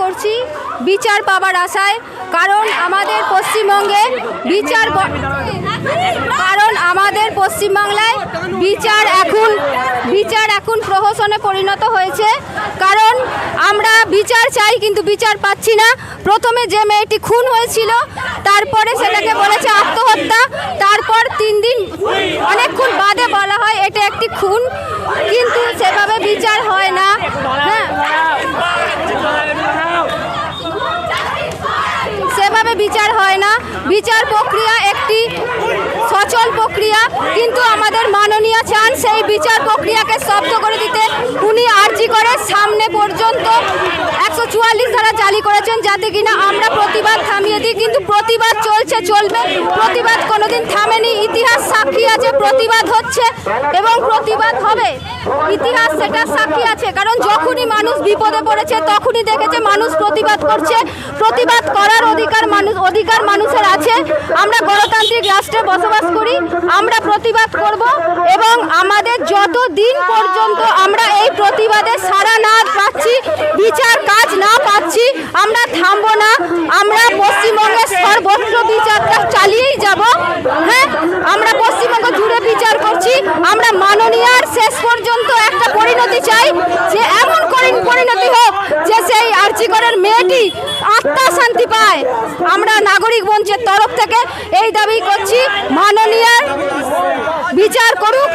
করছি বিচার পাবার আশায়। কারণ আমাদের পশ্চিমবঙ্গে আমাদের পশ্চিমবাংলায় বিচার এখন প্রহসনে পরিণত হয়েছে। কারণ আমরা বিচার চাই কিন্তু বিচার পাচ্ছি না। প্রথমে যে মেয়েটি খুন হয়েছিল তারপরে সেটাকে বলেছে আত্মহত্যা, তারপর 3 দিন অনেকক্ষণ বাদে বলা হয় এটা একটি খুন, কিন্তু সেভাবে বিচার হয় না। হ্যাঁ, সেভাবে বিচার হয় না। বিচার প্রক্রিয়া একটি সচল প্রক্রিয়া, কিন্তু আমাদের মাননীয় চান সেই বিচার প্রক্রিয়াকে স্তব্ধ করে দিতে। উনি আর্জি করে সামনে পর্যন্ত 144 ধারা জারি করেছেন যাতে কিনা আমরা প্রতিবাদ থামিয়ে দিই, কিন্তু প্রতিবাদ চলবে। প্রতিবাদ কোনোদিন থামেনি। ইতিহাস সাক্ষী আছে প্রতিবাদ হচ্ছে এবং প্রতিবাদ হবে। ইতিহাস সেটা সাক্ষী আছে। কারণ যখনই মানুষ বিপদে পড়েছে তখনই দেখেছে মানুষ প্রতিবাদ করছে। প্রতিবাদ করার অধিকার মানুষের আছে। আমরা গণতান্ত্রিক রাষ্ট্রে বসবাস করি, আমরা প্রতিবাদ করব এবং আমাদের যত দিন পর্যন্ত আমরা এই প্রতিবাদে সাড়া না পাচ্ছি, বিচার কাজ না পাচ্ছি, আমরা থামবো না। আমরা পশ্চিমবঙ্গের সর্বত্র বিচারটা চালিয়েই যাব। হ্যাঁ, আমরা পশ্চিমবঙ্গ জুড়ে বিচার করছি। আমরা মাননীয়ার শেষ পর্যন্ত একটা পরিণতি চাই, যে এমন পরিণতি হোক যে সেই আর্জিকরের মেয়েটি আত্মা শান্তি পায়। আমরা নাগরিক মঞ্চের তরফ থেকে এই দাবি করছি, মাননীয়ার বিচার করুক।